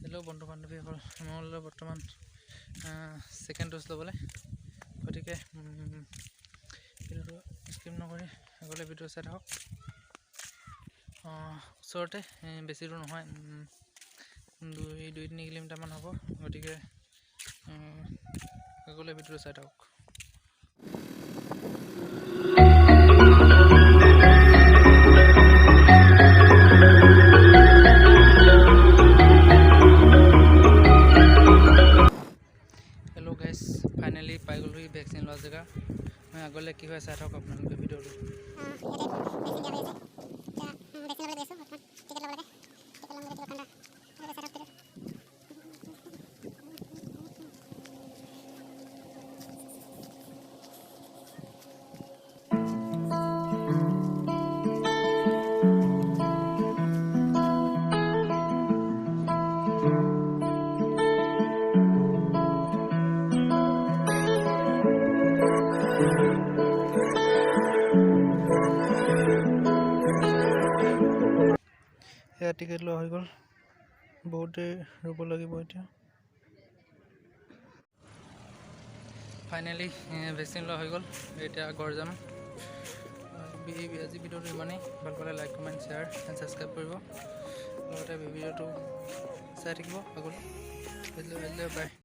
Hello' বন্ধু বান্ধৱীসকল, মই বৰ্তমান ছেকেণ্ড ড'জ ল'বলৈ, গতিকে ভিডিঅ'টো স্কিপ নকৰি আগলৈ ভিডিঅ' চাই থাকক। ওচৰতে, বেছি দূৰ নহয়, 2-3 কিলোমিটাৰমান হ'ব, গতিকে আগলৈ ভিডিঅ'টো চাই থাকক। হেল্ল' গাইজ, ফাইনেলি পাই গ'লোহি ভেকচিন লোৱা জেগা। মই আগলৈ কি হয় চাই থাকক আপোনালোকে ভিডিঅ'টো। এয়া টিকেট লোৱা হৈ গ'ল, বহুত দেৰি ৰ'ব লাগিব এতিয়া। ফাইনেলি ভেকচিন লোৱা হৈ গ'ল, এতিয়া ঘৰ যাম। আজি ভিডিঅ'টো ইমানেই। ভাল পালে like, comment, share and subscribe কৰিব, লগতে ভিডিঅ'টো চাই থাকিব আগলৈ। বাই।